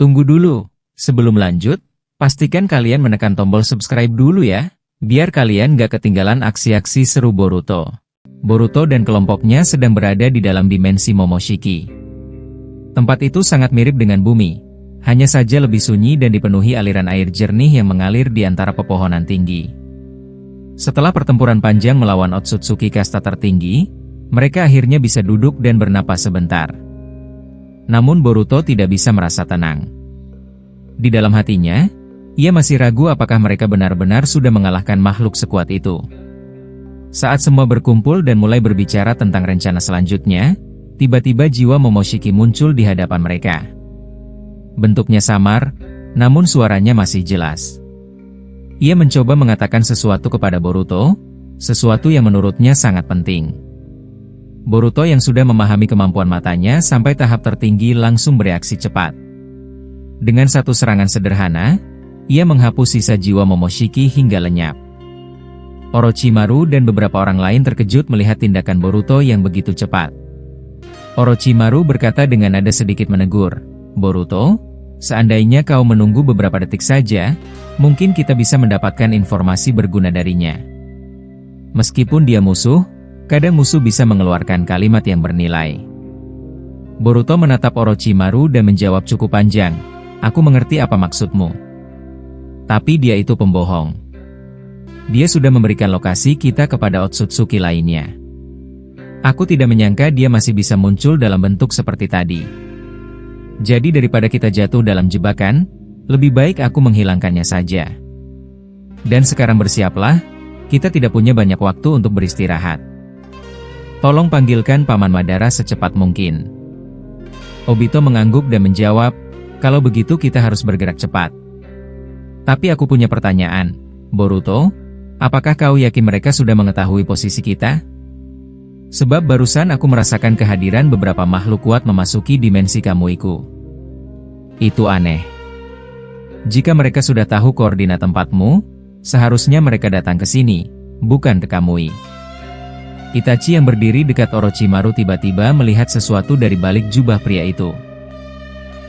Tunggu dulu, sebelum lanjut, pastikan kalian menekan tombol subscribe dulu ya, biar kalian gak ketinggalan aksi-aksi seru Boruto. Boruto dan kelompoknya sedang berada di dalam dimensi Momoshiki. Tempat itu sangat mirip dengan bumi, hanya saja lebih sunyi dan dipenuhi aliran air jernih yang mengalir di antara pepohonan tinggi. Setelah pertempuran panjang melawan Otsutsuki kasta tertinggi, mereka akhirnya bisa duduk dan bernapas sebentar. Namun Boruto tidak bisa merasa tenang. Di dalam hatinya, ia masih ragu apakah mereka benar-benar sudah mengalahkan makhluk sekuat itu. Saat semua berkumpul dan mulai berbicara tentang rencana selanjutnya, tiba-tiba jiwa Momoshiki muncul di hadapan mereka. Bentuknya samar, namun suaranya masih jelas. Ia mencoba mengatakan sesuatu kepada Boruto, sesuatu yang menurutnya sangat penting. Boruto yang sudah memahami kemampuan matanya sampai tahap tertinggi langsung bereaksi cepat. Dengan satu serangan sederhana, ia menghapus sisa jiwa Momoshiki hingga lenyap. Orochimaru dan beberapa orang lain terkejut melihat tindakan Boruto yang begitu cepat. Orochimaru berkata dengan nada sedikit menegur, "Boruto, seandainya kau menunggu beberapa detik saja, mungkin kita bisa mendapatkan informasi berguna darinya." Meskipun dia musuh, kadang musuh bisa mengeluarkan kalimat yang bernilai. Boruto menatap Orochimaru dan menjawab cukup panjang, "Aku mengerti apa maksudmu. Tapi dia itu pembohong. Dia sudah memberikan lokasi kita kepada Otsutsuki lainnya. Aku tidak menyangka dia masih bisa muncul dalam bentuk seperti tadi. Jadi daripada kita jatuh dalam jebakan, lebih baik aku menghilangkannya saja. Dan sekarang bersiaplah, kita tidak punya banyak waktu untuk beristirahat. Tolong panggilkan Paman Madara secepat mungkin." Obito mengangguk dan menjawab, "Kalau begitu kita harus bergerak cepat. Tapi aku punya pertanyaan, Boruto. Apakah kau yakin mereka sudah mengetahui posisi kita? Sebab barusan aku merasakan kehadiran beberapa makhluk kuat memasuki dimensi Kamuiku. Itu aneh. Jika mereka sudah tahu koordinat tempatmu, seharusnya mereka datang ke sini, bukan ke Kamui." Itachi yang berdiri dekat Orochimaru tiba-tiba melihat sesuatu dari balik jubah pria itu.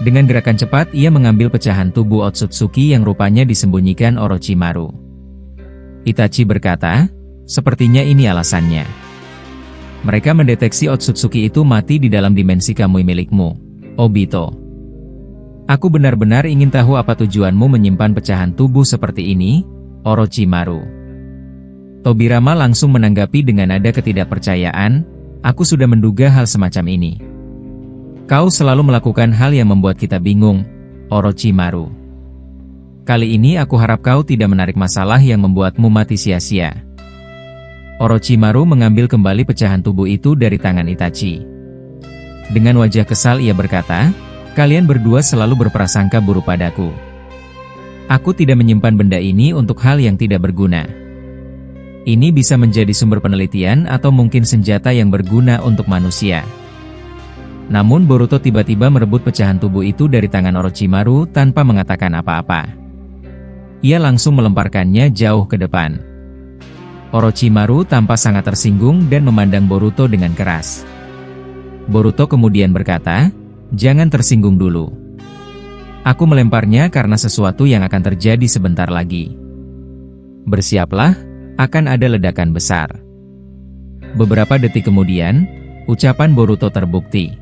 Dengan gerakan cepat ia mengambil pecahan tubuh Otsutsuki yang rupanya disembunyikan Orochimaru. Itachi berkata, "Sepertinya ini alasannya. Mereka mendeteksi Otsutsuki itu mati di dalam dimensi Kamui milikmu, Obito. Aku benar-benar ingin tahu apa tujuanmu menyimpan pecahan tubuh seperti ini, Orochimaru." Tobirama langsung menanggapi dengan nada ketidakpercayaan, "Aku sudah menduga hal semacam ini. Kau selalu melakukan hal yang membuat kita bingung, Orochimaru. Kali ini aku harap kau tidak menarik masalah yang membuatmu mati sia-sia." Orochimaru mengambil kembali pecahan tubuh itu dari tangan Itachi. Dengan wajah kesal ia berkata, "Kalian berdua selalu berprasangka buruk padaku. Aku tidak menyimpan benda ini untuk hal yang tidak berguna. Ini bisa menjadi sumber penelitian atau mungkin senjata yang berguna untuk manusia." Namun Boruto tiba-tiba merebut pecahan tubuh itu dari tangan Orochimaru tanpa mengatakan apa-apa. Ia langsung melemparkannya jauh ke depan. Orochimaru tampak sangat tersinggung dan memandang Boruto dengan keras. Boruto kemudian berkata, "Jangan tersinggung dulu. Aku melemparnya karena sesuatu yang akan terjadi sebentar lagi. Bersiaplah, akan ada ledakan besar." Beberapa detik kemudian, ucapan Boruto terbukti.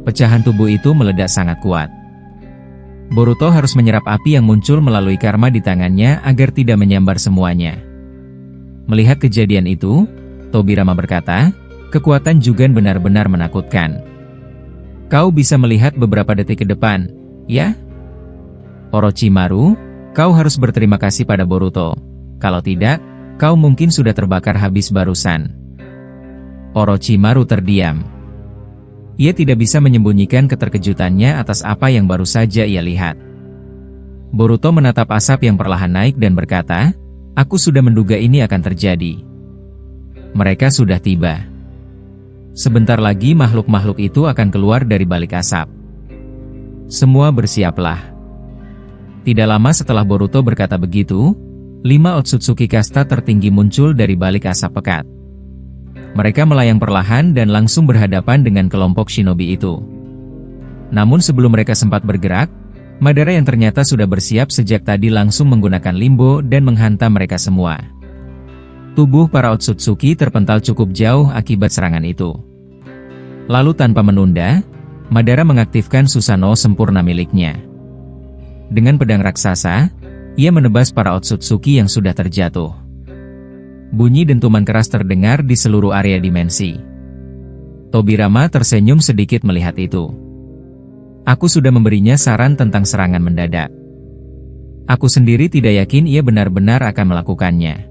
Pecahan tubuh itu meledak sangat kuat. Boruto harus menyerap api yang muncul melalui karma di tangannya agar tidak menyambar semuanya. Melihat kejadian itu, Tobirama berkata, "Kekuatan Jugan benar-benar menakutkan. Kau bisa melihat beberapa detik ke depan, ya? Orochimaru, kau harus berterima kasih pada Boruto. Kalau tidak, kau mungkin sudah terbakar habis barusan." Orochimaru terdiam. Ia tidak bisa menyembunyikan keterkejutannya atas apa yang baru saja ia lihat. Boruto menatap asap yang perlahan naik dan berkata, "Aku sudah menduga ini akan terjadi. Mereka sudah tiba. Sebentar lagi makhluk-makhluk itu akan keluar dari balik asap. Semua bersiaplah." Tidak lama setelah Boruto berkata begitu, 5 Otsutsuki kasta tertinggi muncul dari balik asap pekat. Mereka melayang perlahan dan langsung berhadapan dengan kelompok shinobi itu. Namun sebelum mereka sempat bergerak, Madara yang ternyata sudah bersiap sejak tadi langsung menggunakan limbo dan menghantam mereka semua. Tubuh para Otsutsuki terpental cukup jauh akibat serangan itu. Lalu tanpa menunda, Madara mengaktifkan Susanoo sempurna miliknya. Dengan pedang raksasa, ia menebas para Otsutsuki yang sudah terjatuh. Bunyi dentuman keras terdengar di seluruh area dimensi. Tobirama tersenyum sedikit melihat itu. Aku sudah memberinya saran tentang serangan mendadak. Aku sendiri tidak yakin ia benar-benar akan melakukannya.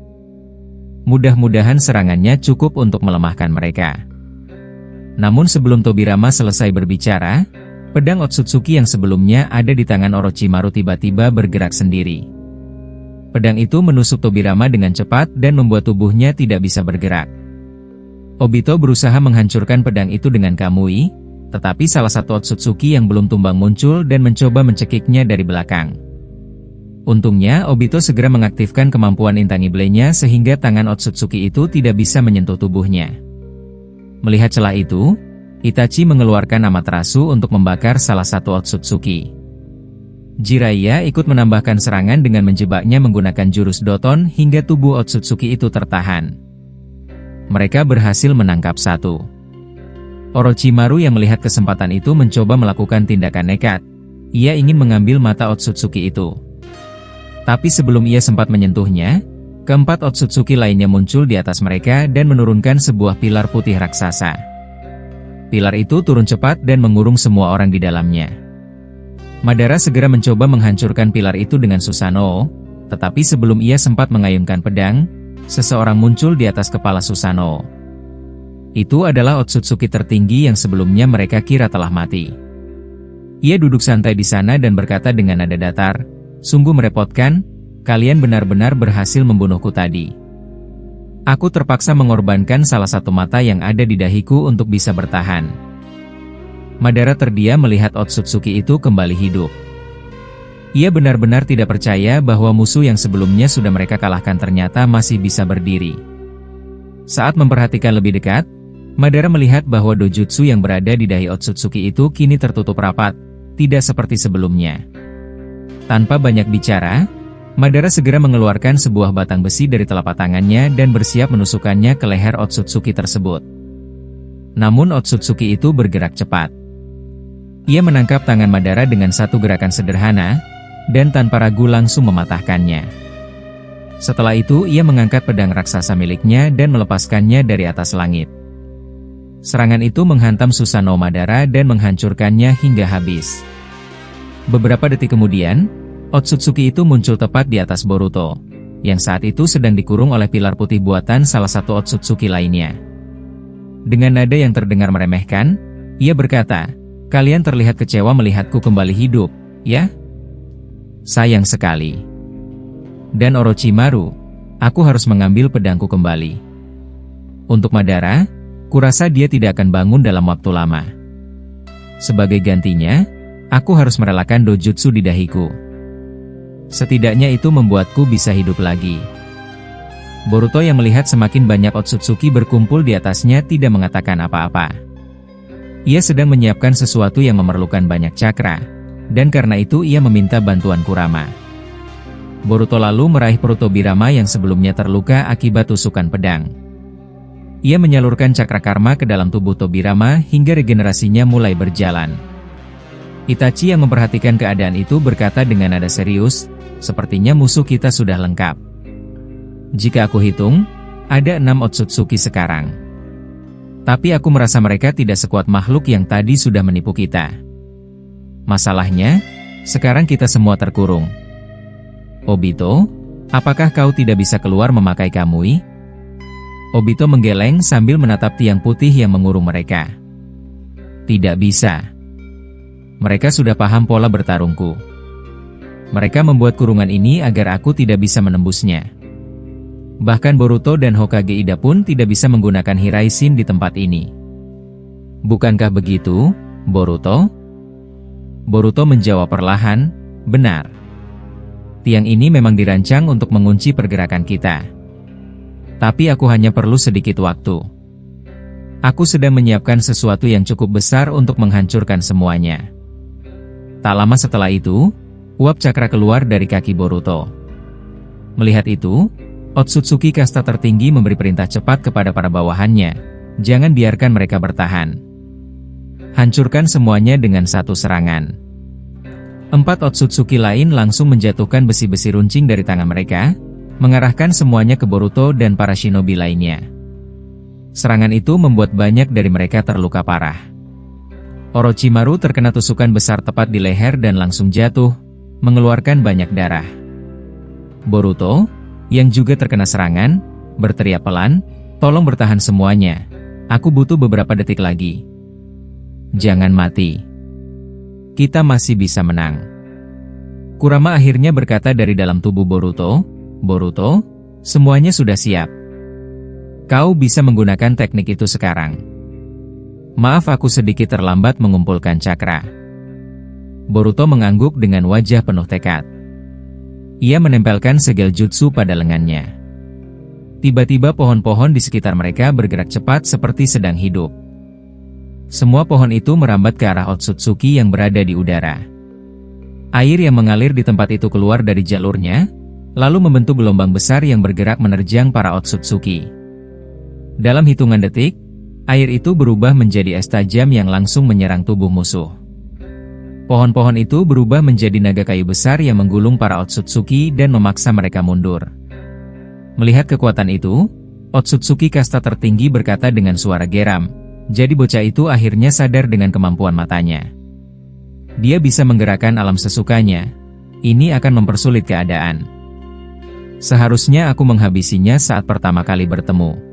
Mudah-mudahan serangannya cukup untuk melemahkan mereka. Namun sebelum Tobirama selesai berbicara, pedang Otsutsuki yang sebelumnya ada di tangan Orochimaru tiba-tiba bergerak sendiri. Pedang itu menusuk Tobirama dengan cepat dan membuat tubuhnya tidak bisa bergerak. Obito berusaha menghancurkan pedang itu dengan Kamui, tetapi salah satu Otsutsuki yang belum tumbang muncul dan mencoba mencekiknya dari belakang. Untungnya Obito segera mengaktifkan kemampuan Intangible-nya sehingga tangan Otsutsuki itu tidak bisa menyentuh tubuhnya. Melihat celah itu, Itachi mengeluarkan Amaterasu untuk membakar salah satu Otsutsuki. Jiraiya ikut menambahkan serangan dengan menjebaknya menggunakan jurus Doton hingga tubuh Otsutsuki itu tertahan. Mereka berhasil menangkap satu. Orochimaru yang melihat kesempatan itu mencoba melakukan tindakan nekat. Ia ingin mengambil mata Otsutsuki itu. Tapi sebelum ia sempat menyentuhnya, keempat Otsutsuki lainnya muncul di atas mereka dan menurunkan sebuah pilar putih raksasa. Pilar itu turun cepat dan mengurung semua orang di dalamnya. Madara segera mencoba menghancurkan pilar itu dengan Susanoo, tetapi sebelum ia sempat mengayunkan pedang, seseorang muncul di atas kepala Susanoo. Itu adalah Otsutsuki tertinggi yang sebelumnya mereka kira telah mati. Ia duduk santai di sana dan berkata dengan nada datar, "Sungguh merepotkan, kalian benar-benar berhasil membunuhku tadi. Aku terpaksa mengorbankan salah satu mata yang ada di dahiku untuk bisa bertahan." Madara terdiam melihat Otsutsuki itu kembali hidup. Ia benar-benar tidak percaya bahwa musuh yang sebelumnya sudah mereka kalahkan ternyata masih bisa berdiri. Saat memperhatikan lebih dekat, Madara melihat bahwa dojutsu yang berada di dahi Otsutsuki itu kini tertutup rapat, tidak seperti sebelumnya. Tanpa banyak bicara, Madara segera mengeluarkan sebuah batang besi dari telapak tangannya dan bersiap menusukkannya ke leher Otsutsuki tersebut. Namun Otsutsuki itu bergerak cepat. Ia menangkap tangan Madara dengan satu gerakan sederhana, dan tanpa ragu langsung mematahkannya. Setelah itu ia mengangkat pedang raksasa miliknya dan melepaskannya dari atas langit. Serangan itu menghantam Susanoo Madara dan menghancurkannya hingga habis. Beberapa detik kemudian, Otsutsuki itu muncul tepat di atas Boruto, yang saat itu sedang dikurung oleh pilar putih buatan salah satu Otsutsuki lainnya. Dengan nada yang terdengar meremehkan, ia berkata, "Kalian terlihat kecewa melihatku kembali hidup, ya? Sayang sekali. Dan Orochimaru, aku harus mengambil pedangku kembali. Untuk Madara, kurasa dia tidak akan bangun dalam waktu lama. Sebagai gantinya, aku harus merelakan dojutsu di dahiku. Setidaknya itu membuatku bisa hidup lagi." Boruto yang melihat semakin banyak Otsutsuki berkumpul di atasnya tidak mengatakan apa-apa. Ia sedang menyiapkan sesuatu yang memerlukan banyak cakra, dan karena itu ia meminta bantuan Kurama. Boruto lalu meraih perut Tobirama yang sebelumnya terluka akibat tusukan pedang. Ia menyalurkan cakra karma ke dalam tubuh Tobirama hingga regenerasinya mulai berjalan. Itachi yang memperhatikan keadaan itu berkata dengan nada serius, "Sepertinya musuh kita sudah lengkap. Jika aku hitung, ada 6 Otsutsuki sekarang. Tapi aku merasa mereka tidak sekuat makhluk yang tadi sudah menipu kita. Masalahnya, sekarang kita semua terkurung. Obito, apakah kau tidak bisa keluar memakai Kamui?" Obito menggeleng sambil menatap tiang putih yang mengurung mereka. "Tidak bisa. Mereka sudah paham pola bertarungku. Mereka membuat kurungan ini agar aku tidak bisa menembusnya. Bahkan Boruto dan Hokage Ida pun tidak bisa menggunakan Hiraishin di tempat ini. Bukankah begitu, Boruto?" Boruto menjawab perlahan, "Benar. Tiang ini memang dirancang untuk mengunci pergerakan kita. Tapi aku hanya perlu sedikit waktu. Aku sedang menyiapkan sesuatu yang cukup besar untuk menghancurkan semuanya." Tak lama setelah itu, uap cakra keluar dari kaki Boruto. Melihat itu, Otsutsuki kasta tertinggi memberi perintah cepat kepada para bawahannya, jangan biarkan mereka bertahan. Hancurkan semuanya dengan satu serangan. 4 Otsutsuki lain langsung menjatuhkan besi-besi runcing dari tangan mereka, mengarahkan semuanya ke Boruto dan para shinobi lainnya. Serangan itu membuat banyak dari mereka terluka parah. Orochimaru terkena tusukan besar tepat di leher dan langsung jatuh, mengeluarkan banyak darah. Boruto, yang juga terkena serangan, berteriak pelan, "Tolong bertahan semuanya. Aku butuh beberapa detik lagi. Jangan mati. Kita masih bisa menang." Kurama akhirnya berkata dari dalam tubuh Boruto, "Boruto, semuanya sudah siap. Kau bisa menggunakan teknik itu sekarang." "Maaf, aku sedikit terlambat mengumpulkan cakra." Boruto mengangguk dengan wajah penuh tekad. Ia menempelkan segel jutsu pada lengannya. Tiba-tiba pohon-pohon di sekitar mereka bergerak cepat seperti sedang hidup. Semua pohon itu merambat ke arah Otsutsuki yang berada di udara. Air yang mengalir di tempat itu keluar dari jalurnya, lalu membentuk gelombang besar yang bergerak menerjang para Otsutsuki. Dalam hitungan detik, air itu berubah menjadi es tajam yang langsung menyerang tubuh musuh. Pohon-pohon itu berubah menjadi naga kayu besar yang menggulung para Otsutsuki dan memaksa mereka mundur. Melihat kekuatan itu, Otsutsuki kasta tertinggi berkata dengan suara geram, jadi bocah itu akhirnya sadar dengan kemampuan matanya. Dia bisa menggerakkan alam sesukanya. Ini akan mempersulit keadaan. Seharusnya aku menghabisinya saat pertama kali bertemu.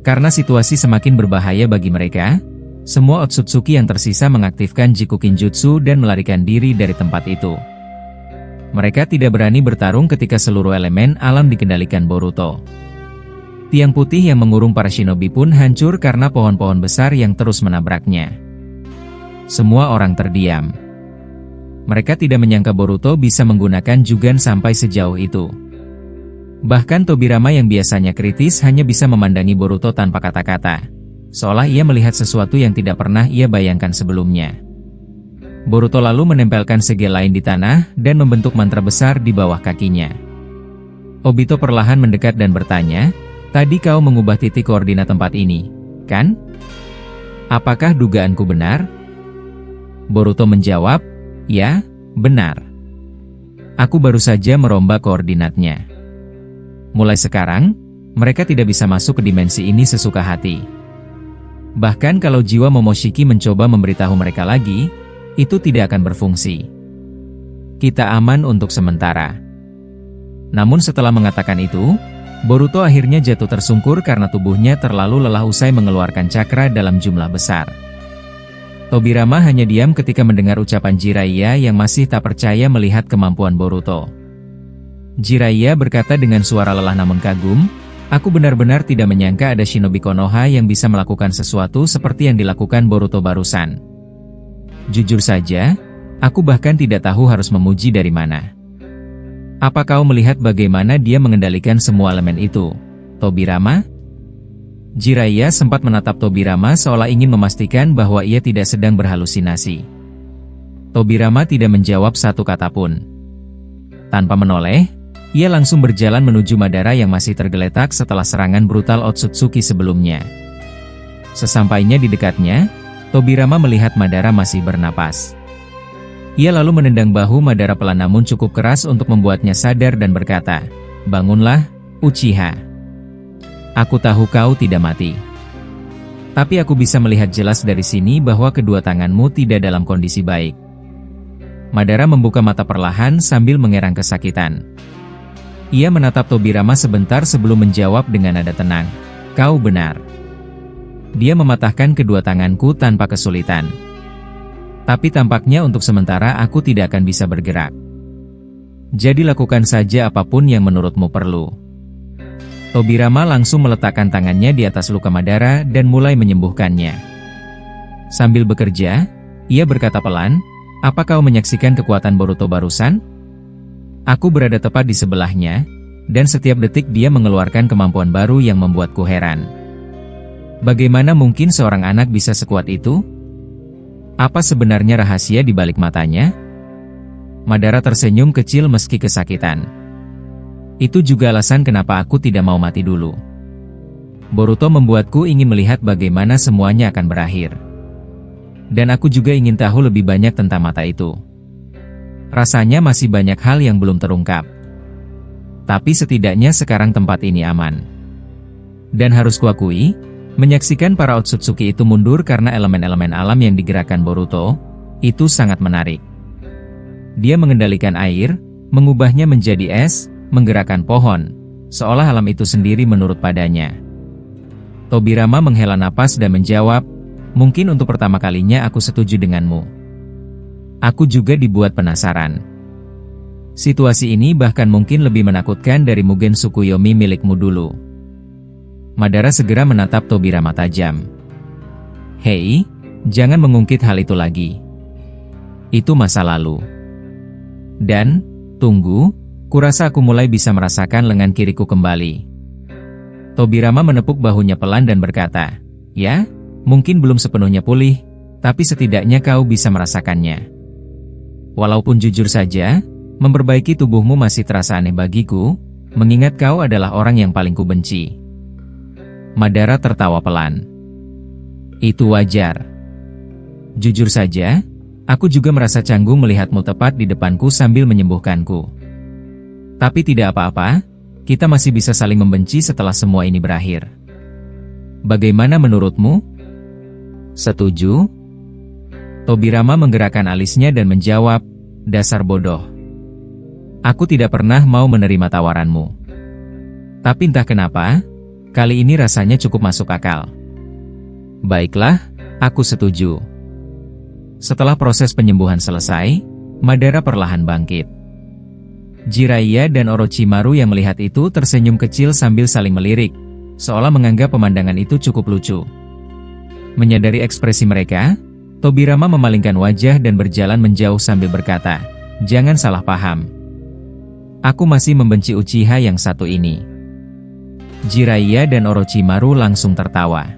Karena situasi semakin berbahaya bagi mereka, semua Otsutsuki yang tersisa mengaktifkan Jikukin Jutsu dan melarikan diri dari tempat itu. Mereka tidak berani bertarung ketika seluruh elemen alam dikendalikan Boruto. Tiang putih yang mengurung para shinobi pun hancur karena pohon-pohon besar yang terus menabraknya. Semua orang terdiam. Mereka tidak menyangka Boruto bisa menggunakan Jugan sampai sejauh itu. Bahkan Tobirama yang biasanya kritis hanya bisa memandangi Boruto tanpa kata-kata. Seolah ia melihat sesuatu yang tidak pernah ia bayangkan sebelumnya. Boruto lalu menempelkan segel lain di tanah dan membentuk mantra besar di bawah kakinya. Obito perlahan mendekat dan bertanya, "Tadi kau mengubah titik koordinat tempat ini, kan? Apakah dugaanku benar?" Boruto menjawab, "Ya, benar. Aku baru saja merombak koordinatnya. Mulai sekarang, mereka tidak bisa masuk ke dimensi ini sesuka hati. Bahkan kalau jiwa Momoshiki mencoba memberitahu mereka lagi, itu tidak akan berfungsi. Kita aman untuk sementara." Namun setelah mengatakan itu, Boruto akhirnya jatuh tersungkur karena tubuhnya terlalu lelah usai mengeluarkan cakra dalam jumlah besar. Tobirama hanya diam ketika mendengar ucapan Jiraiya yang masih tak percaya melihat kemampuan Boruto. Jiraiya berkata dengan suara lelah namun kagum, "Aku benar-benar tidak menyangka ada shinobi Konoha yang bisa melakukan sesuatu seperti yang dilakukan Boruto barusan. Jujur saja, aku bahkan tidak tahu harus memuji dari mana. Apa kau melihat bagaimana dia mengendalikan semua elemen itu, Tobirama?" Jiraiya sempat menatap Tobirama seolah ingin memastikan bahwa ia tidak sedang berhalusinasi. Tobirama tidak menjawab satu kata pun. Tanpa menoleh, ia langsung berjalan menuju Madara yang masih tergeletak setelah serangan brutal Otsutsuki sebelumnya. Sesampainya di dekatnya, Tobirama melihat Madara masih bernapas. Ia lalu menendang bahu Madara pelan namun cukup keras untuk membuatnya sadar dan berkata, "Bangunlah, Uchiha. Aku tahu kau tidak mati. Tapi aku bisa melihat jelas dari sini bahwa kedua tanganmu tidak dalam kondisi baik." Madara membuka mata perlahan sambil mengerang kesakitan. Ia menatap Tobirama sebentar sebelum menjawab dengan nada tenang, "Kau benar. Dia mematahkan kedua tanganku tanpa kesulitan. Tapi tampaknya untuk sementara aku tidak akan bisa bergerak. Jadi lakukan saja apapun yang menurutmu perlu." Tobirama langsung meletakkan tangannya di atas luka Madara dan mulai menyembuhkannya. Sambil bekerja, ia berkata pelan, "Apa kau menyaksikan kekuatan Boruto barusan? Aku berada tepat di sebelahnya, dan setiap detik dia mengeluarkan kemampuan baru yang membuatku heran. Bagaimana mungkin seorang anak bisa sekuat itu? Apa sebenarnya rahasia di balik matanya? Madara tersenyum kecil meski kesakitan. Itu juga alasan kenapa aku tidak mau mati dulu. Boruto membuatku ingin melihat bagaimana semuanya akan berakhir. Dan aku juga ingin tahu lebih banyak tentang mata itu. Rasanya masih banyak hal yang belum terungkap. Tapi setidaknya sekarang tempat ini aman. Dan harus kuakui, menyaksikan para Otsutsuki itu mundur karena elemen-elemen alam yang digerakkan Boruto, itu sangat menarik. Dia mengendalikan air, mengubahnya menjadi es, menggerakkan pohon, seolah alam itu sendiri menurut padanya. Tobirama menghela napas dan menjawab, mungkin untuk pertama kalinya aku setuju denganmu. Aku juga dibuat penasaran. Situasi ini bahkan mungkin lebih menakutkan dari Mugen Tsukuyomi milikmu dulu. Madara segera menatap Tobirama tajam. Hei, jangan mengungkit hal itu lagi. Itu masa lalu. Dan, tunggu, kurasa aku mulai bisa merasakan lengan kiriku kembali. Tobirama menepuk bahunya pelan dan berkata, ya, mungkin belum sepenuhnya pulih, tapi setidaknya kau bisa merasakannya. Walaupun jujur saja, memperbaiki tubuhmu masih terasa aneh bagiku, mengingat kau adalah orang yang paling kubenci. Madara tertawa pelan. Itu wajar. Jujur saja, aku juga merasa canggung melihatmu tepat di depanku sambil menyembuhkanku. Tapi tidak apa-apa, kita masih bisa saling membenci setelah semua ini berakhir. Bagaimana menurutmu? Setuju? Tobirama menggerakkan alisnya dan menjawab, dasar bodoh. Aku tidak pernah mau menerima tawaranmu. Tapi entah kenapa, kali ini rasanya cukup masuk akal. Baiklah, aku setuju. Setelah proses penyembuhan selesai, Madara perlahan bangkit. Jiraiya dan Orochimaru yang melihat itu tersenyum kecil sambil saling melirik, seolah menganggap pemandangan itu cukup lucu. Menyadari ekspresi mereka, Tobirama memalingkan wajah dan berjalan menjauh sambil berkata, jangan salah paham. Aku masih membenci Uchiha yang satu ini. Jiraiya dan Orochimaru langsung tertawa.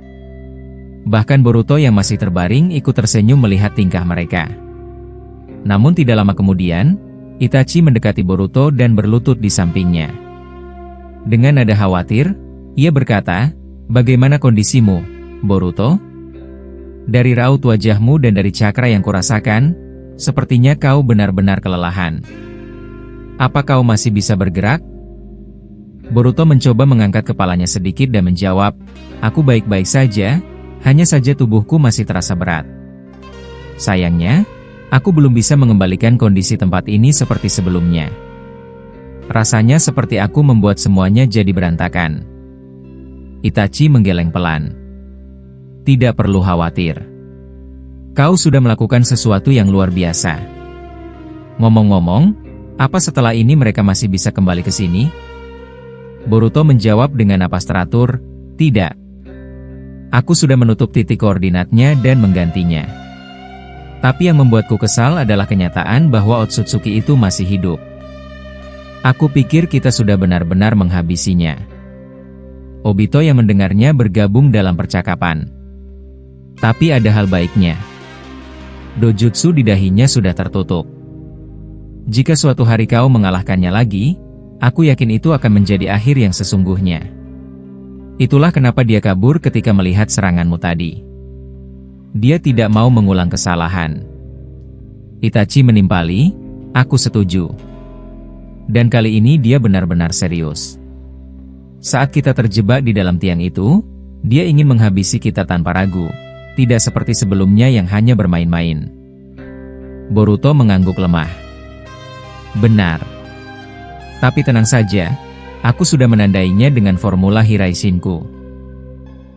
Bahkan Boruto yang masih terbaring ikut tersenyum melihat tingkah mereka. Namun tidak lama kemudian, Itachi mendekati Boruto dan berlutut di sampingnya. Dengan nada khawatir, ia berkata, bagaimana kondisimu, Boruto? Dari raut wajahmu dan dari cakra yang kurasakan, sepertinya kau benar-benar kelelahan. Apa kau masih bisa bergerak? Boruto mencoba mengangkat kepalanya sedikit dan menjawab, aku baik-baik saja, hanya saja tubuhku masih terasa berat. Sayangnya, aku belum bisa mengembalikan kondisi tempat ini seperti sebelumnya. Rasanya seperti aku membuat semuanya jadi berantakan. Itachi menggeleng pelan. Tidak perlu khawatir. Kau sudah melakukan sesuatu yang luar biasa. Ngomong-ngomong, apa setelah ini mereka masih bisa kembali ke sini? Boruto menjawab dengan napas teratur, tidak. Aku sudah menutup titik koordinatnya dan menggantinya. Tapi yang membuatku kesal adalah kenyataan bahwa Otsutsuki itu masih hidup. Aku pikir kita sudah benar-benar menghabisinya. Obito yang mendengarnya bergabung dalam percakapan. Tapi ada hal baiknya. Dojutsu di dahinya sudah tertutup. Jika suatu hari kau mengalahkannya lagi, aku yakin itu akan menjadi akhir yang sesungguhnya. Itulah kenapa dia kabur ketika melihat seranganmu tadi. Dia tidak mau mengulang kesalahan. Itachi menimpali, aku setuju. Dan kali ini dia benar-benar serius. Saat kita terjebak di dalam tiang itu, dia ingin menghabisi kita tanpa ragu. Tidak seperti sebelumnya yang hanya bermain-main. Boruto mengangguk lemah. Benar. Tapi tenang saja, aku sudah menandainya dengan formula Hiraishinku.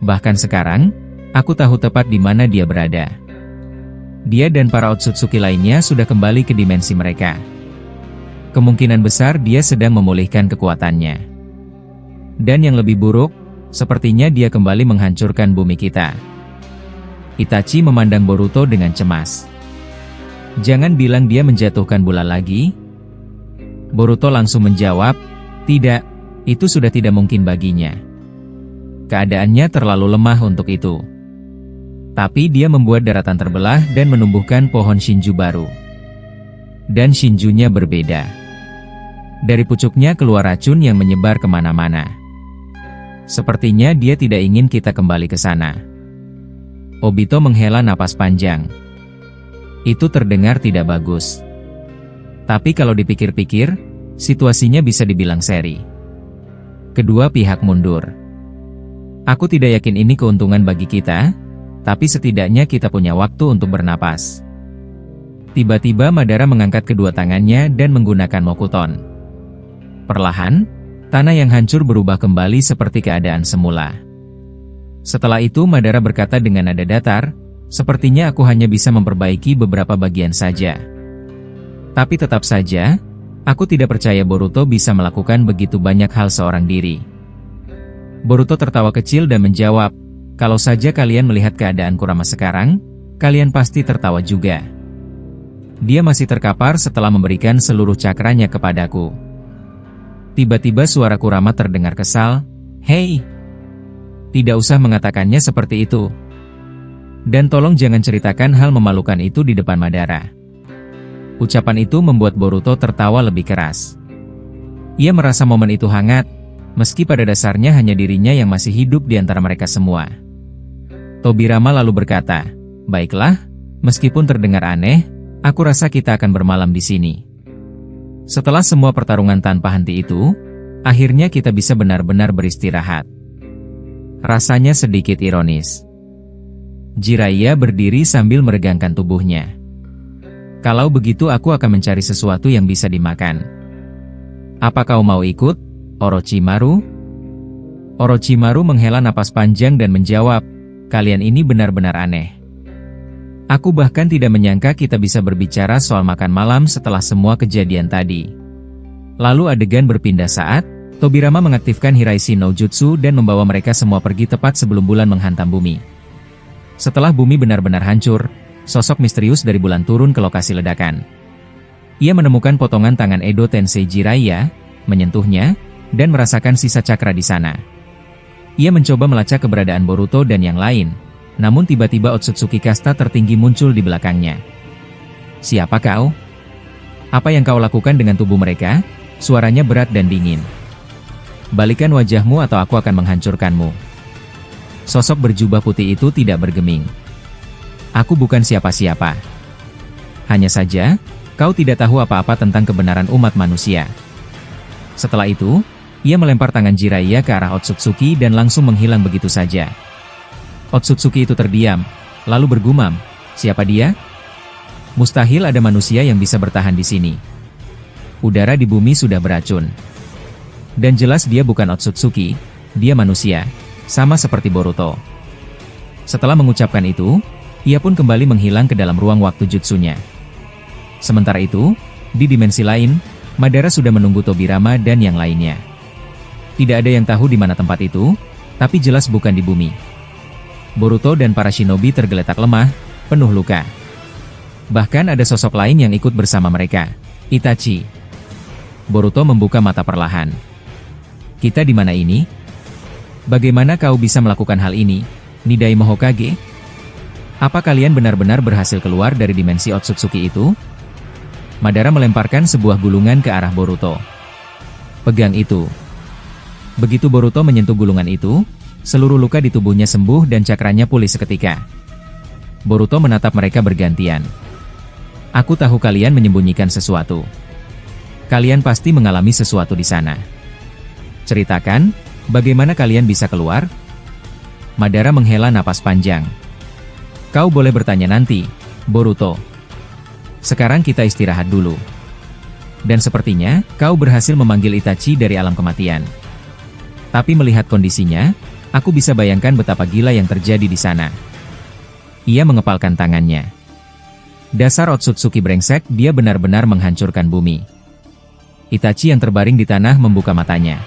Bahkan sekarang, aku tahu tepat di mana dia berada. Dia dan para Otsutsuki lainnya sudah kembali ke dimensi mereka. Kemungkinan besar dia sedang memulihkan kekuatannya. Dan yang lebih buruk, sepertinya dia kembali menghancurkan bumi kita. Itachi memandang Boruto dengan cemas. Jangan bilang dia menjatuhkan bulan lagi. Boruto langsung menjawab, tidak, itu sudah tidak mungkin baginya. Keadaannya terlalu lemah untuk itu. Tapi dia membuat daratan terbelah dan menumbuhkan pohon Shinju baru. Dan Shinjunya berbeda. Dari pucuknya keluar racun yang menyebar kemana-mana. Sepertinya dia tidak ingin kita kembali ke sana. Obito menghela napas panjang. Itu terdengar tidak bagus. Tapi kalau dipikir-pikir, situasinya bisa dibilang seri. Kedua pihak mundur. Aku tidak yakin ini keuntungan bagi kita, tapi setidaknya kita punya waktu untuk bernapas. Tiba-tiba Madara mengangkat kedua tangannya dan menggunakan Mokuton. Perlahan, tanah yang hancur berubah kembali seperti keadaan semula. Setelah itu Madara berkata dengan nada datar, sepertinya aku hanya bisa memperbaiki beberapa bagian saja. Tapi tetap saja, aku tidak percaya Boruto bisa melakukan begitu banyak hal seorang diri. Boruto tertawa kecil dan menjawab, kalau saja kalian melihat keadaan Kurama sekarang, kalian pasti tertawa juga. Dia masih terkapar setelah memberikan seluruh cakranya kepadaku. Tiba-tiba suara Kurama terdengar kesal, "Hei, tidak usah mengatakannya seperti itu. Dan tolong jangan ceritakan hal memalukan itu di depan Madara." Ucapan itu membuat Boruto tertawa lebih keras. Ia merasa momen itu hangat, meski pada dasarnya hanya dirinya yang masih hidup di antara mereka semua. Tobirama lalu berkata, "Baiklah, meskipun terdengar aneh, aku rasa kita akan bermalam di sini." Setelah semua pertarungan tanpa henti itu, akhirnya kita bisa benar-benar beristirahat. Rasanya sedikit ironis. Jiraiya berdiri sambil meregangkan tubuhnya. Kalau begitu aku akan mencari sesuatu yang bisa dimakan. Apa kau mau ikut, Orochimaru? Orochimaru menghela napas panjang dan menjawab, kalian ini benar-benar aneh. Aku bahkan tidak menyangka kita bisa berbicara soal makan malam setelah semua kejadian tadi. Lalu adegan berpindah saat Tobirama mengaktifkan Hiraishi no Jutsu dan membawa mereka semua pergi tepat sebelum bulan menghantam bumi. Setelah bumi benar-benar hancur, sosok misterius dari bulan turun ke lokasi ledakan. Ia menemukan potongan tangan Edo Tensei Jiraiya, menyentuhnya, dan merasakan sisa cakra di sana. Ia mencoba melacak keberadaan Boruto dan yang lain, namun tiba-tiba Otsutsuki kasta tertinggi muncul di belakangnya. "Siapa kau? Apa yang kau lakukan dengan tubuh mereka?" Suaranya berat dan dingin. "Balikan wajahmu atau aku akan menghancurkanmu." Sosok berjubah putih itu tidak bergeming. "Aku bukan siapa-siapa. Hanya saja, kau tidak tahu apa-apa tentang kebenaran umat manusia." Setelah itu, ia melempar tangan Jiraiya ke arah Otsutsuki dan langsung menghilang begitu saja. Otsutsuki itu terdiam, lalu bergumam, "Siapa dia? Mustahil ada manusia yang bisa bertahan di sini. Udara di bumi sudah beracun. Dan jelas dia bukan Otsutsuki, dia manusia, sama seperti Boruto." Setelah mengucapkan itu, ia pun kembali menghilang ke dalam ruang waktu jutsunya. Sementara itu, di dimensi lain, Madara sudah menunggu Tobirama dan yang lainnya. Tidak ada yang tahu di mana tempat itu, tapi jelas bukan di bumi. Boruto dan para shinobi tergeletak lemah, penuh luka. Bahkan ada sosok lain yang ikut bersama mereka, Itachi. Boruto membuka mata perlahan. "Kita di mana ini? Bagaimana kau bisa melakukan hal ini, Nidaime Hokage? Apa kalian benar-benar berhasil keluar dari dimensi Otsutsuki itu?" Madara melemparkan sebuah gulungan ke arah Boruto. "Pegang itu." Begitu Boruto menyentuh gulungan itu, seluruh luka di tubuhnya sembuh dan cakranya pulih seketika. Boruto menatap mereka bergantian. "Aku tahu kalian menyembunyikan sesuatu. Kalian pasti mengalami sesuatu di sana. Ceritakan, bagaimana kalian bisa keluar?" Madara menghela napas panjang. "Kau boleh bertanya nanti, Boruto. Sekarang kita istirahat dulu. Dan sepertinya, kau berhasil memanggil Itachi dari alam kematian. Tapi melihat kondisinya, aku bisa bayangkan betapa gila yang terjadi di sana." Ia mengepalkan tangannya. "Dasar Otsutsuki brengsek, dia benar-benar menghancurkan bumi." Itachi yang terbaring di tanah membuka matanya.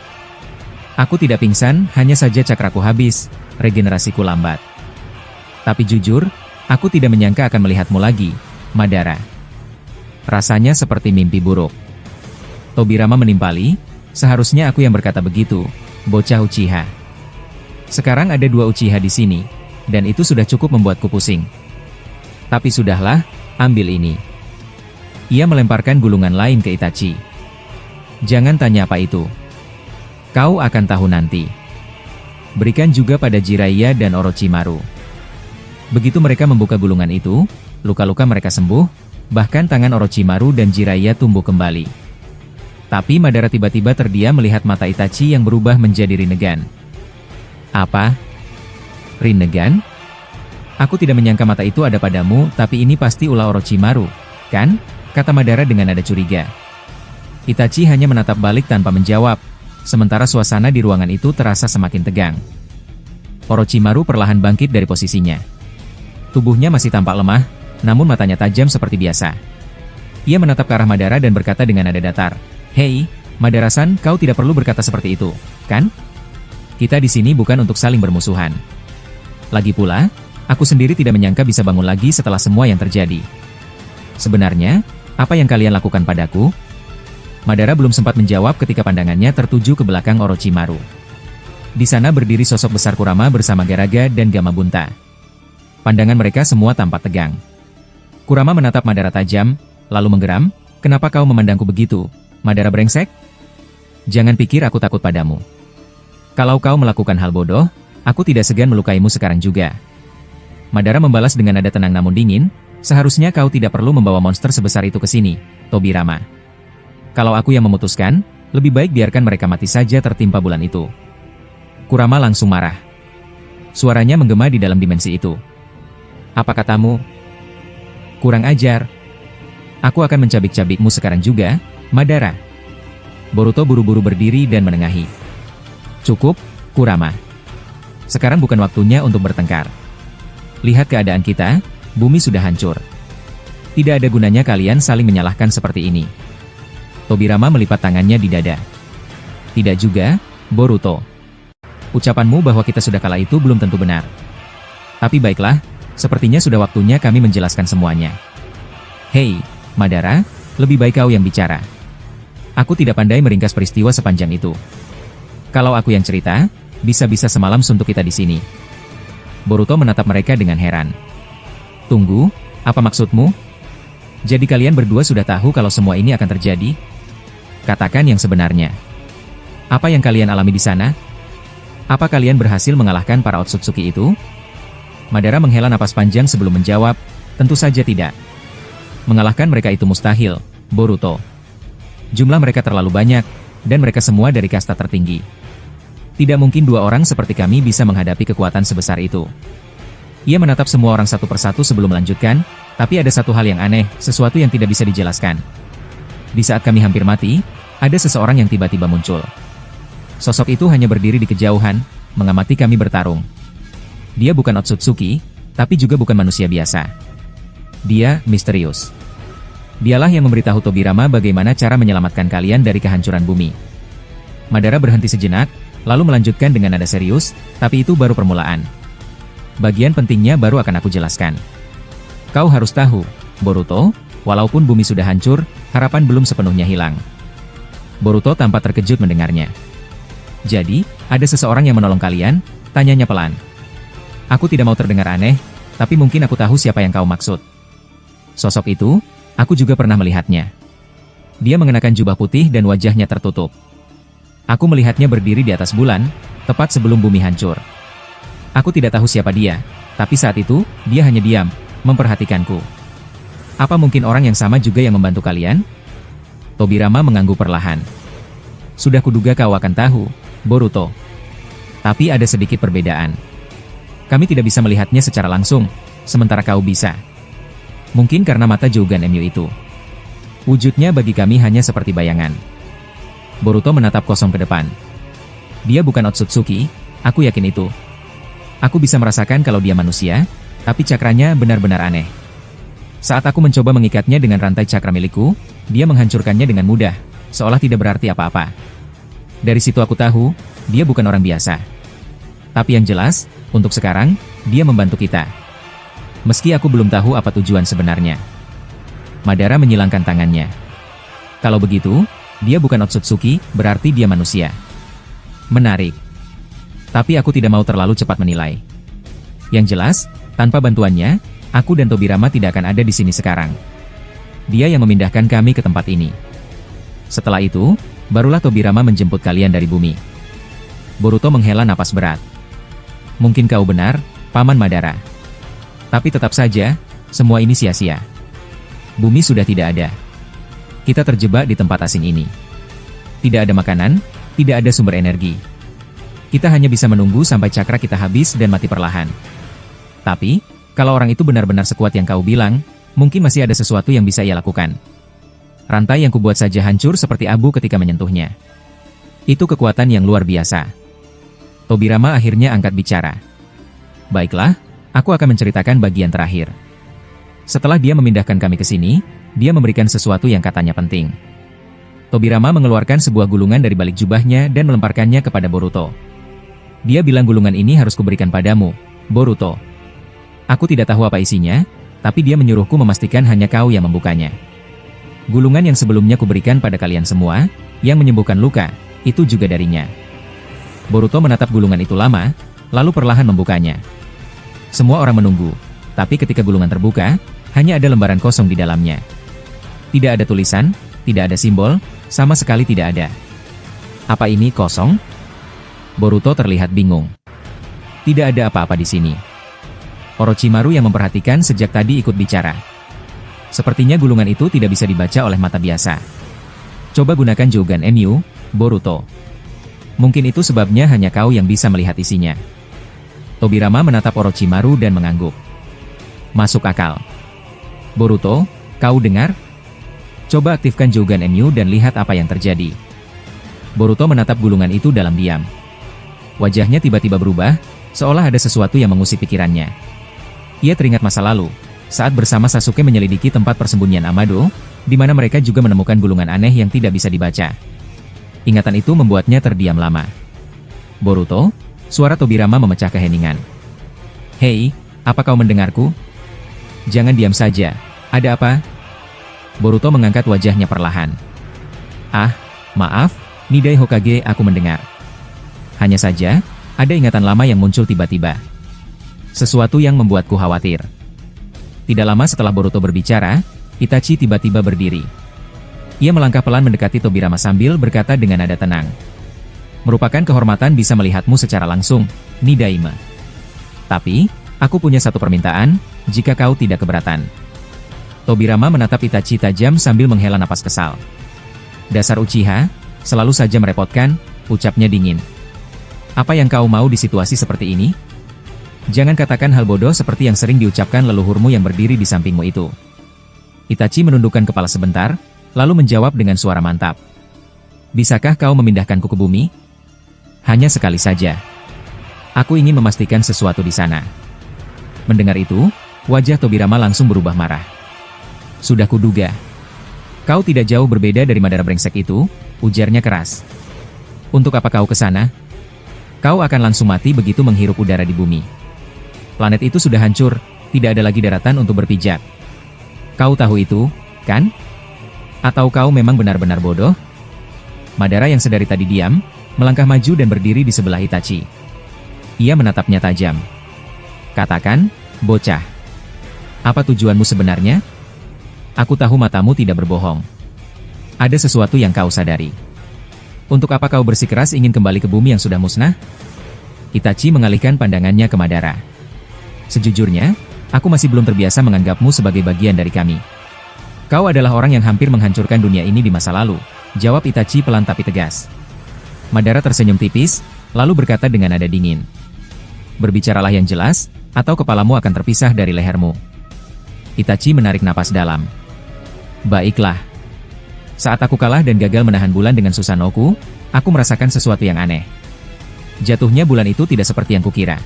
"Aku tidak pingsan, hanya saja cakraku habis, regenerasiku lambat. Tapi jujur, aku tidak menyangka akan melihatmu lagi, Madara. Rasanya seperti mimpi buruk." Tobirama menimpali, "Seharusnya aku yang berkata begitu, bocah Uchiha. Sekarang ada 2 Uchiha di sini, dan itu sudah cukup membuatku pusing. Tapi sudahlah, ambil ini. Ia melemparkan gulungan lain ke Itachi. Jangan tanya apa itu. Kau akan tahu nanti. Berikan juga pada Jiraiya dan Orochimaru. Begitu mereka membuka gulungan itu, luka-luka mereka sembuh, bahkan tangan Orochimaru dan Jiraiya tumbuh kembali. Tapi Madara tiba-tiba terdiam melihat mata Itachi yang berubah menjadi Rinnegan. Apa? Rinnegan? Aku tidak menyangka mata itu ada padamu, tapi ini pasti ulah Orochimaru, kan? Kata Madara dengan nada curiga. Itachi hanya menatap balik tanpa menjawab, sementara suasana di ruangan itu terasa semakin tegang. Orochimaru perlahan bangkit dari posisinya. Tubuhnya masih tampak lemah, namun matanya tajam seperti biasa. Ia menatap ke arah Madara dan berkata dengan nada datar, "Hei, Madara-san, kau tidak perlu berkata seperti itu, kan? Kita di sini bukan untuk saling bermusuhan. Lagi pula, aku sendiri tidak menyangka bisa bangun lagi setelah semua yang terjadi. Sebenarnya, apa yang kalian lakukan padaku?" Madara belum sempat menjawab ketika pandangannya tertuju ke belakang Orochimaru. Di sana berdiri sosok besar Kurama bersama Garaga dan Gamabunta. Pandangan mereka semua tampak tegang. Kurama menatap Madara tajam, lalu menggeram, "Kenapa kau memandangku begitu, Madara brengsek? Jangan pikir aku takut padamu. Kalau kau melakukan hal bodoh, aku tidak segan melukaimu sekarang juga." Madara membalas dengan nada tenang namun dingin, "Seharusnya kau tidak perlu membawa monster sebesar itu ke sini, Tobirama. Kalau aku yang memutuskan, lebih baik biarkan mereka mati saja tertimpa bulan itu." Kurama langsung marah. Suaranya menggema di dalam dimensi itu. "Apa katamu? Kurang ajar. Aku akan mencabik-cabikmu sekarang juga, Madara." Boruto buru-buru berdiri dan menengahi. "Cukup, Kurama. Sekarang bukan waktunya untuk bertengkar. Lihat keadaan kita, bumi sudah hancur. Tidak ada gunanya kalian saling menyalahkan seperti ini." Tobirama melipat tangannya di dada. "Tidak juga, Boruto. Ucapanmu bahwa kita sudah kalah itu belum tentu benar. Tapi baiklah, sepertinya sudah waktunya kami menjelaskan semuanya. Hei, Madara, lebih baik kau yang bicara. Aku tidak pandai meringkas peristiwa sepanjang itu. Kalau aku yang cerita, bisa-bisa semalam suntuk kita di sini." Boruto menatap mereka dengan heran. "Tunggu, apa maksudmu? Jadi kalian berdua sudah tahu kalau semua ini akan terjadi? Katakan yang sebenarnya. Apa yang kalian alami di sana? Apa kalian berhasil mengalahkan para Otsutsuki itu?" Madara menghela napas panjang sebelum menjawab, "Tentu saja tidak. Mengalahkan mereka itu mustahil, Boruto. Jumlah mereka terlalu banyak, dan mereka semua dari kasta tertinggi. Tidak mungkin dua orang seperti kami bisa menghadapi kekuatan sebesar itu." Ia menatap semua orang satu persatu sebelum melanjutkan, "Tapi ada satu hal yang aneh, sesuatu yang tidak bisa dijelaskan. Di saat kami hampir mati, ada seseorang yang tiba-tiba muncul. Sosok itu hanya berdiri di kejauhan, mengamati kami bertarung. Dia bukan Otsutsuki, tapi juga bukan manusia biasa. Dia misterius. Dialah yang memberitahu Tobirama bagaimana cara menyelamatkan kalian dari kehancuran bumi." Madara berhenti sejenak, lalu melanjutkan dengan nada serius, "Tapi itu baru permulaan. Bagian pentingnya baru akan aku jelaskan. Kau harus tahu, Boruto, walaupun bumi sudah hancur, harapan belum sepenuhnya hilang." Boruto tampak terkejut mendengarnya. "Jadi, ada seseorang yang menolong kalian?" tanyanya pelan. "Aku tidak mau terdengar aneh, tapi mungkin aku tahu siapa yang kau maksud. Sosok itu, aku juga pernah melihatnya. Dia mengenakan jubah putih dan wajahnya tertutup. Aku melihatnya berdiri di atas bulan, tepat sebelum bumi hancur. Aku tidak tahu siapa dia, tapi saat itu, dia hanya diam, memperhatikanku. Apa mungkin orang yang sama juga yang membantu kalian?" Tobirama mengangguk perlahan. "Sudah kuduga kau akan tahu, Boruto. Tapi ada sedikit perbedaan. Kami tidak bisa melihatnya secara langsung, sementara kau bisa. Mungkin karena mata Jougan Emyu itu. Wujudnya bagi kami hanya seperti bayangan." Boruto menatap kosong ke depan. "Dia bukan Otsutsuki, aku yakin itu. Aku bisa merasakan kalau dia manusia, tapi cakranya benar-benar aneh. Saat aku mencoba mengikatnya dengan rantai cakra milikku, dia menghancurkannya dengan mudah, seolah tidak berarti apa-apa. Dari situ aku tahu, dia bukan orang biasa. Tapi yang jelas, untuk sekarang, dia membantu kita. Meski aku belum tahu apa tujuan sebenarnya." Madara menyilangkan tangannya. "Kalau begitu, dia bukan Otsutsuki, berarti dia manusia. Menarik. Tapi aku tidak mau terlalu cepat menilai. Yang jelas, tanpa bantuannya, aku dan Tobirama tidak akan ada di sini sekarang. Dia yang memindahkan kami ke tempat ini. Setelah itu, barulah Tobirama menjemput kalian dari bumi. Boruto menghela napas berat. Mungkin kau benar, Paman Madara. Tapi tetap saja, semua ini sia-sia. Bumi sudah tidak ada. Kita terjebak di tempat asing ini. Tidak ada makanan, tidak ada sumber energi. Kita hanya bisa menunggu sampai cakra kita habis dan mati perlahan. Tapi, kalau orang itu benar-benar sekuat yang kau bilang, mungkin masih ada sesuatu yang bisa ia lakukan. Rantai yang kubuat saja hancur seperti abu ketika menyentuhnya. Itu kekuatan yang luar biasa. Tobirama akhirnya angkat bicara. Baiklah, aku akan menceritakan bagian terakhir. Setelah dia memindahkan kami ke sini, dia memberikan sesuatu yang katanya penting. Tobirama mengeluarkan sebuah gulungan dari balik jubahnya dan melemparkannya kepada Boruto. Dia bilang gulungan ini harus kuberikan padamu, Boruto. Aku tidak tahu apa isinya, tapi dia menyuruhku memastikan hanya kau yang membukanya. Gulungan yang sebelumnya kuberikan pada kalian semua, yang menyembuhkan luka, itu juga darinya. Boruto menatap gulungan itu lama, lalu perlahan membukanya. Semua orang menunggu, tapi ketika gulungan terbuka, hanya ada lembaran kosong di dalamnya. Tidak ada tulisan, tidak ada simbol, sama sekali tidak ada. Apa ini kosong? Boruto terlihat bingung. Tidak ada apa-apa di sini. Orochimaru yang memperhatikan sejak tadi ikut bicara. Sepertinya gulungan itu tidak bisa dibaca oleh mata biasa. Coba gunakan Jogan Enyu, Boruto. Mungkin itu sebabnya hanya kau yang bisa melihat isinya. Tobirama menatap Orochimaru dan mengangguk. Masuk akal. Boruto, kau dengar? Coba aktifkan Jogan Enyu dan lihat apa yang terjadi. Boruto menatap gulungan itu dalam diam. Wajahnya tiba-tiba berubah, seolah ada sesuatu yang mengusik pikirannya. Ia teringat masa lalu, saat bersama Sasuke menyelidiki tempat persembunyian Amado, di mana mereka juga menemukan gulungan aneh yang tidak bisa dibaca. Ingatan itu membuatnya terdiam lama. Boruto, suara Tobirama memecah keheningan. Hei, apa kau mendengarku? Jangan diam saja, ada apa? Boruto mengangkat wajahnya perlahan. Ah, maaf, Nidai Hokage, aku mendengar. Hanya saja, ada ingatan lama yang muncul tiba-tiba. Sesuatu yang membuatku khawatir. Tidak lama setelah Boruto berbicara, Itachi tiba-tiba berdiri. Ia melangkah pelan mendekati Tobirama sambil berkata dengan nada tenang. Merupakan kehormatan bisa melihatmu secara langsung, Nidaime. Tapi, aku punya satu permintaan, jika kau tidak keberatan. Tobirama menatap Itachi tajam sambil menghela napas kesal. Dasar Uchiha, selalu saja merepotkan, ucapnya dingin. Apa yang kau mau di situasi seperti ini? Jangan katakan hal bodoh seperti yang sering diucapkan leluhurmu yang berdiri di sampingmu itu. Itachi menundukkan kepala sebentar, lalu menjawab dengan suara mantap. Bisakah kau memindahkanku ke bumi? Hanya sekali saja. Aku ingin memastikan sesuatu di sana. Mendengar itu, wajah Tobirama langsung berubah marah. Sudah kuduga. Kau tidak jauh berbeda dari Madara brengsek itu, ujarnya keras. Untuk apa kau ke sana? Kau akan langsung mati begitu menghirup udara di bumi. Planet itu sudah hancur, tidak ada lagi daratan untuk berpijak. Kau tahu itu, kan? Atau kau memang benar-benar bodoh? Madara yang sedari tadi diam, melangkah maju dan berdiri di sebelah Itachi. Ia menatapnya tajam. Katakan, bocah. Apa tujuanmu sebenarnya? Aku tahu matamu tidak berbohong. Ada sesuatu yang kau sadari. Untuk apa kau bersikeras ingin kembali ke bumi yang sudah musnah? Itachi mengalihkan pandangannya ke Madara. Sejujurnya, aku masih belum terbiasa menganggapmu sebagai bagian dari kami. Kau adalah orang yang hampir menghancurkan dunia ini di masa lalu, jawab Itachi pelan tapi tegas. Madara tersenyum tipis, lalu berkata dengan nada dingin. Berbicaralah yang jelas, atau kepalamu akan terpisah dari lehermu. Itachi menarik napas dalam. Baiklah. Saat aku kalah dan gagal menahan bulan dengan Susanoo-ku, aku merasakan sesuatu yang aneh. Jatuhnya bulan itu tidak seperti yang kukira.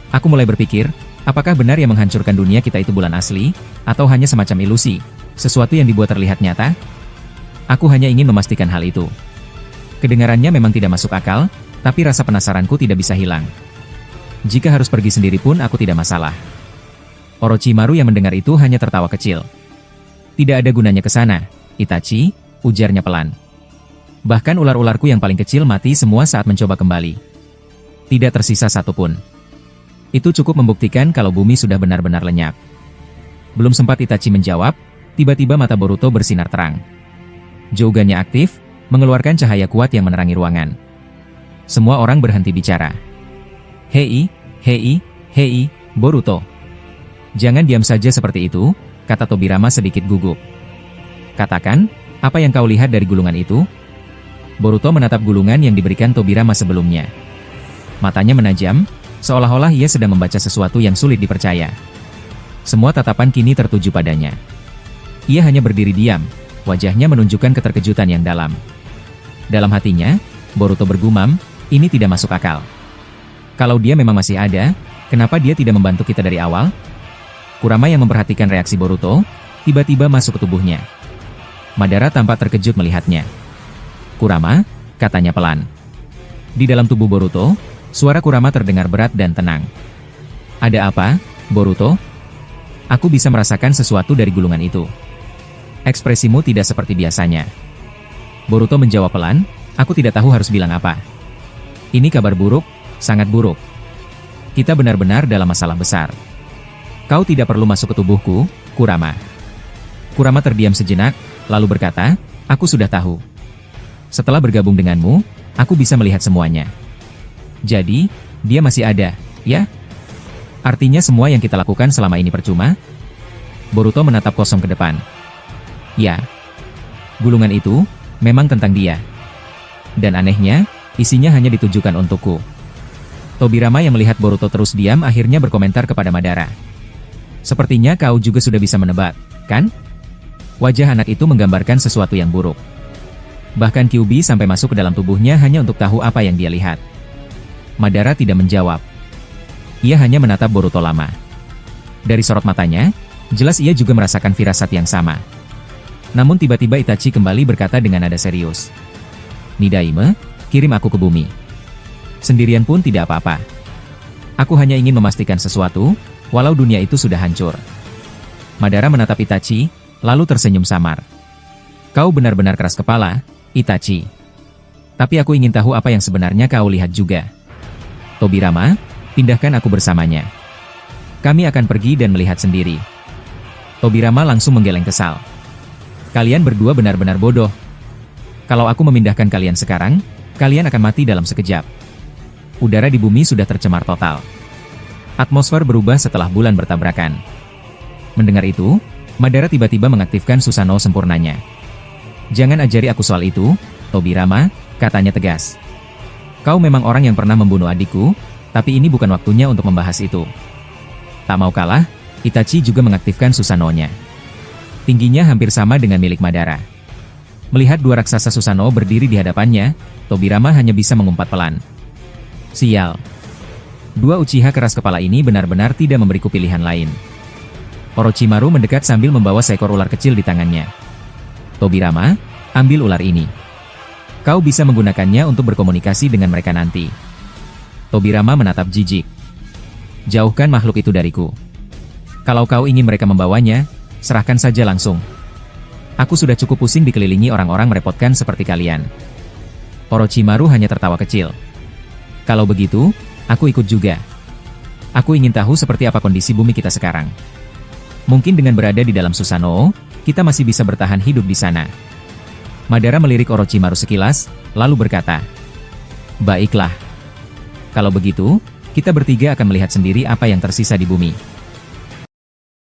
Aku mulai berpikir, apakah benar yang menghancurkan dunia kita itu bulan asli, atau hanya semacam ilusi, sesuatu yang dibuat terlihat nyata? Aku hanya ingin memastikan hal itu. Kedengarannya memang tidak masuk akal, tapi rasa penasaranku tidak bisa hilang. Jika harus pergi sendiri pun aku tidak masalah. Orochimaru yang mendengar itu hanya tertawa kecil. Tidak ada gunanya ke sana, Itachi, ujarnya pelan. Bahkan ular-ularku yang paling kecil mati semua saat mencoba kembali. Tidak tersisa satupun. Itu cukup membuktikan kalau bumi sudah benar-benar lenyap. Belum sempat Itachi menjawab, tiba-tiba mata Boruto bersinar terang. Jougannya aktif, mengeluarkan cahaya kuat yang menerangi ruangan. Semua orang berhenti bicara. Hei, Boruto. Jangan diam saja seperti itu, kata Tobirama sedikit gugup. Katakan, apa yang kau lihat dari gulungan itu? Boruto menatap gulungan yang diberikan Tobirama sebelumnya. Matanya menajam, seolah-olah ia sedang membaca sesuatu yang sulit dipercaya. Semua tatapan kini tertuju padanya. Ia hanya berdiri diam, wajahnya menunjukkan keterkejutan yang dalam. Dalam hatinya, Boruto bergumam, ini tidak masuk akal. Kalau dia memang masih ada, kenapa dia tidak membantu kita dari awal? Kurama yang memperhatikan reaksi Boruto, tiba-tiba masuk ke tubuhnya. Madara tampak terkejut melihatnya. Kurama, katanya pelan. Di dalam tubuh Boruto, suara Kurama terdengar berat dan tenang. Ada apa, Boruto? Aku bisa merasakan sesuatu dari gulungan itu. Ekspresimu tidak seperti biasanya. Boruto menjawab pelan, aku tidak tahu harus bilang apa. Ini kabar buruk, sangat buruk. Kita benar-benar dalam masalah besar. Kau tidak perlu masuk ke tubuhku, Kurama. Kurama terdiam sejenak, lalu berkata, aku sudah tahu. Setelah bergabung denganmu, aku bisa melihat semuanya. Jadi, dia masih ada, ya? Artinya semua yang kita lakukan selama ini percuma? Boruto menatap kosong ke depan. Ya. Gulungan itu, memang tentang dia. Dan anehnya, isinya hanya ditujukan untukku. Tobirama yang melihat Boruto terus diam akhirnya berkomentar kepada Madara. Sepertinya kau juga sudah bisa menebak, kan? Wajah anak itu menggambarkan sesuatu yang buruk. Bahkan Kyuubi sampai masuk ke dalam tubuhnya hanya untuk tahu apa yang dia lihat. Madara tidak menjawab. Ia hanya menatap Boruto lama. Dari sorot matanya, jelas ia juga merasakan firasat yang sama. Namun tiba-tiba Itachi kembali berkata dengan nada serius. Nidaime, kirim aku ke bumi. Sendirian pun tidak apa-apa. Aku hanya ingin memastikan sesuatu, walau dunia itu sudah hancur. Madara menatap Itachi, lalu tersenyum samar. Kau benar-benar keras kepala, Itachi. Tapi aku ingin tahu apa yang sebenarnya kau lihat juga. Tobirama, pindahkan aku bersamanya. Kami akan pergi dan melihat sendiri. Tobirama langsung menggeleng kesal. Kalian berdua benar-benar bodoh. Kalau aku memindahkan kalian sekarang, kalian akan mati dalam sekejap. Udara di bumi sudah tercemar total. Atmosfer berubah setelah bulan bertabrakan. Mendengar itu, Madara tiba-tiba mengaktifkan Susanoo sempurnanya. Jangan ajari aku soal itu, Tobirama, katanya tegas. Kau memang orang yang pernah membunuh adikku, tapi ini bukan waktunya untuk membahas itu. Tak mau kalah, Itachi juga mengaktifkan Susanoo-nya. Tingginya hampir sama dengan milik Madara. Melihat dua raksasa Susanoo berdiri di hadapannya, Tobirama hanya bisa mengumpat pelan. Sial. Dua Uchiha keras kepala ini benar-benar tidak memberiku pilihan lain. Orochimaru mendekat sambil membawa seekor ular kecil di tangannya. Tobirama, ambil ular ini. Kau bisa menggunakannya untuk berkomunikasi dengan mereka nanti. Tobirama menatap jijik. Jauhkan makhluk itu dariku. Kalau kau ingin mereka membawanya, serahkan saja langsung. Aku sudah cukup pusing dikelilingi orang-orang merepotkan seperti kalian. Orochimaru hanya tertawa kecil. Kalau begitu, aku ikut juga. Aku ingin tahu seperti apa kondisi bumi kita sekarang. Mungkin dengan berada di dalam Susanoo, kita masih bisa bertahan hidup di sana. Madara melirik Orochimaru sekilas, lalu berkata, baiklah. Kalau begitu, kita bertiga akan melihat sendiri apa yang tersisa di bumi.